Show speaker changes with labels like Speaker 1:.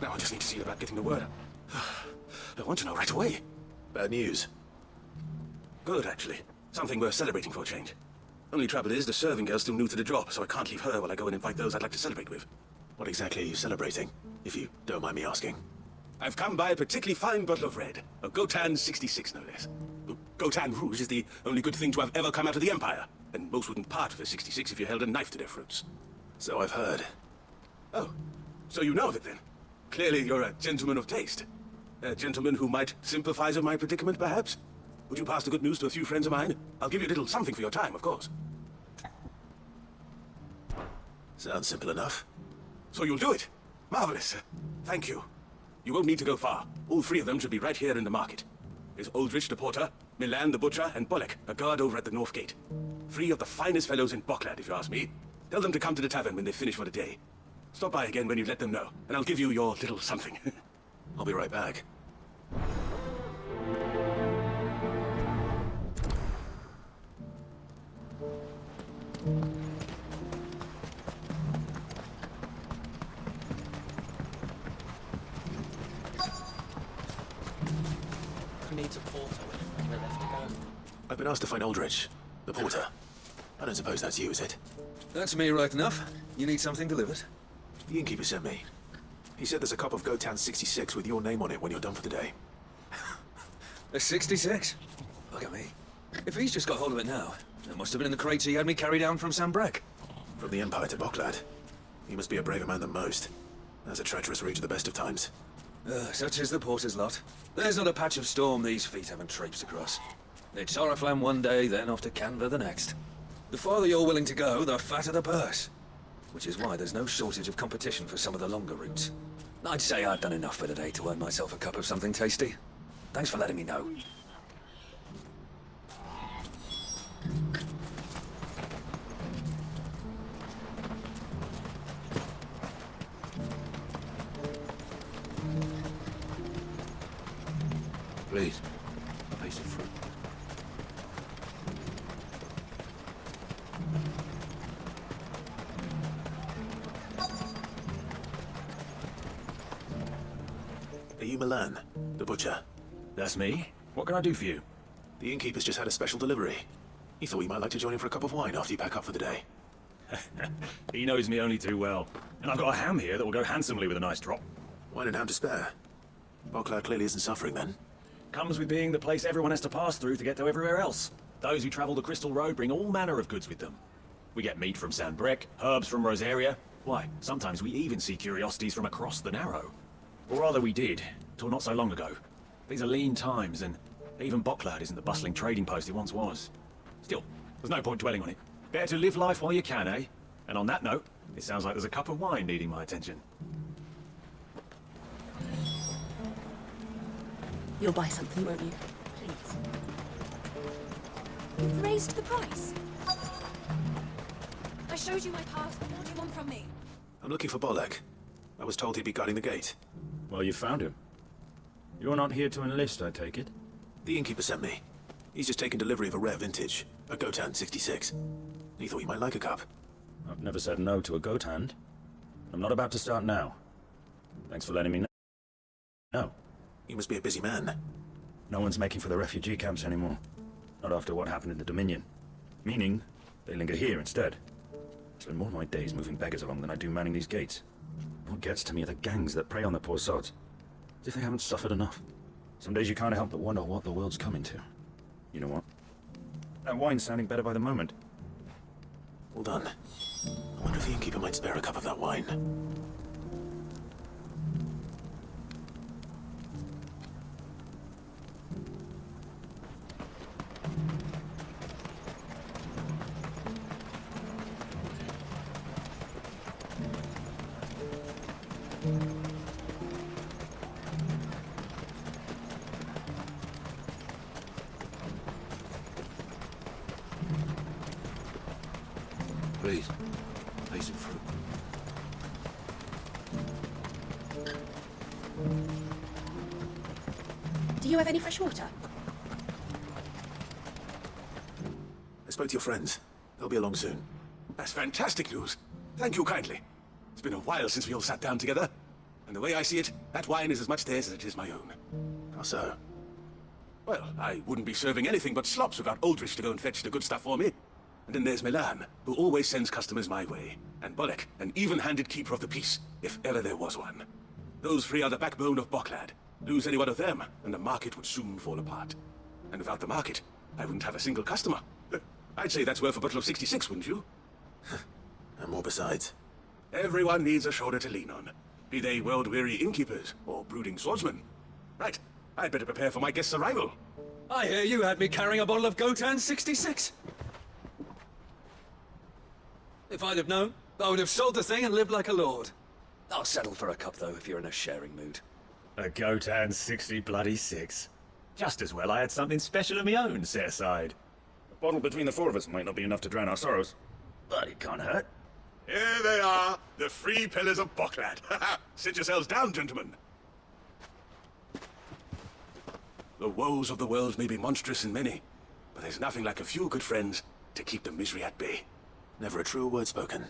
Speaker 1: Now I just need to see about getting the word out. I want to know right away.
Speaker 2: Bad news.
Speaker 1: Good, actually. Something worth celebrating for a change. Only trouble is, the serving girl's still new to the job, so I can't leave her while I go and invite those I'd like to celebrate with.
Speaker 2: What exactly are you celebrating, if you don't mind me asking?
Speaker 1: I've come by a particularly fine bottle of red. A Gotan-66, no less. Gotan Rouge is the only good thing to have ever come out of the Empire, and most wouldn't part with a 66 if you held a knife to their throats.
Speaker 2: So I've heard.
Speaker 1: Oh, so you know of it then? Clearly you're a gentleman of taste. A gentleman who might sympathize with my predicament, perhaps? Would you pass the good news to a few friends of mine? I'll give you a little something for your time, of course.
Speaker 2: Sounds simple enough.
Speaker 1: So you'll do it? Marvelous. Thank you. You won't need to go far. All three of them should be right here in the market. There's Aldrich the porter, Milan the butcher, and Bolek, a guard over at the north gate. Three of the finest fellows in Boklad, if you ask me. Tell them to come to the tavern when they finish for the day. Stop by again when you let them know, and I'll give you your little something.
Speaker 2: I'll be right back.
Speaker 3: Who needs a porter when we're left to go?
Speaker 2: I've been asked to find Aldrich, the porter. I don't suppose that's you, is it?
Speaker 4: That's me right enough. You need something delivered?
Speaker 2: The innkeeper sent me. He said there's a cup of Gotan-66 with your name on it when you're done for the day.
Speaker 4: A 66? Look at me. If he's just got hold of it now, it must have been in the crates he had me carry down from Sambrek.
Speaker 2: From the Empire to Boklad. He must be a braver man than most. That's a treacherous route at the best of times.
Speaker 4: Such is the porter's lot. There's not a patch of storm these feet haven't traipsed across. It's Oriflamme one day, then off to Canva the next. The farther you're willing to go, the fatter the purse. Which is why there's no shortage of competition for some of the longer routes. I'd say I've done enough for today to earn myself a cup of something tasty. Thanks for letting me know.
Speaker 2: Please, a piece of fruit. Are you Milan, the butcher?
Speaker 5: That's me. What can I do for you?
Speaker 2: The innkeeper's just had a special delivery. He thought you might like to join him for a cup of wine after you pack up for the day.
Speaker 5: He knows me only too well. And I've got a ham here that will go handsomely with a nice drop.
Speaker 2: Wine and ham to spare. Boklad clearly isn't suffering then.
Speaker 5: Comes with being the place everyone has to pass through to get to everywhere else. Those who travel the Crystal Road bring all manner of goods with them. We get meat from Sandbrek, herbs from Rosaria. Why, sometimes we even see curiosities from across the Narrow. Or rather we did, till not so long ago. These are lean times, and even Boklad isn't the bustling trading post it once was. Still, there's no point dwelling on it. Better to live life while you can, eh? And on that note, it sounds like there's a cup of wine needing my attention.
Speaker 6: You'll buy something, won't you? Please.
Speaker 7: You've raised the price. I showed you my pass. What do you want from me?
Speaker 2: I'm looking for Bolek. I was told he'd be guarding the gate.
Speaker 8: Well, you found him. You're not here to enlist, I take it?
Speaker 2: The innkeeper sent me. He's just taken delivery of a rare vintage, a Gotan-66. He thought you might like a cup.
Speaker 8: I've never said no to a goat hand. I'm not about to start now. Thanks for letting me know. No.
Speaker 2: You must be a busy man.
Speaker 8: No one's making for the refugee camps anymore. Not after what happened in the Dominion. Meaning, they linger here instead. I spend more of my days moving beggars along than I do manning these gates. What gets to me are the gangs that prey on the poor sods. As if they haven't suffered enough. Some days you can't help but wonder what the world's coming to. You know what? That wine's sounding better by the moment.
Speaker 2: Well done. I wonder if the innkeeper might spare a cup of that wine. Please, a piece of fruit.
Speaker 6: Do you have any fresh water?
Speaker 2: I spoke to your friends. They'll be along soon.
Speaker 1: That's fantastic news. Thank you kindly. It's been a while since we all sat down together. And the way I see it, that wine is as much theirs as it is my own.
Speaker 2: How so?
Speaker 1: Well, I wouldn't be serving anything but slops without Aldrich to go and fetch the good stuff for me. And then there's Milan, who always sends customers my way. And Bolek, an even-handed keeper of the peace, if ever there was one. Those three are the backbone of Boklad. Lose any one of them, and the market would soon fall apart. And without the market, I wouldn't have a single customer. I'd say that's worth a bottle of 66, wouldn't you?
Speaker 2: And more besides.
Speaker 1: Everyone needs a shoulder to lean on. Be they world-weary innkeepers, or brooding swordsmen. Right, I'd better prepare for my guest's arrival.
Speaker 4: I hear you had me carrying a bottle of Gotan 66. If I'd have known, I would have sold the thing and lived like a lord. I'll settle for a cup, though, if you're in a sharing mood.
Speaker 5: A Gotan 66. Just as well I had something special of my own set aside.
Speaker 8: A bottle between the four of us might not be enough to drown our sorrows, but it can't hurt.
Speaker 1: Here they are, the three pillars of Boklad. Sit yourselves down, gentlemen. The woes of the world may be monstrous and many, but there's nothing like a few good friends to keep the misery at bay.
Speaker 2: Never a truer word spoken.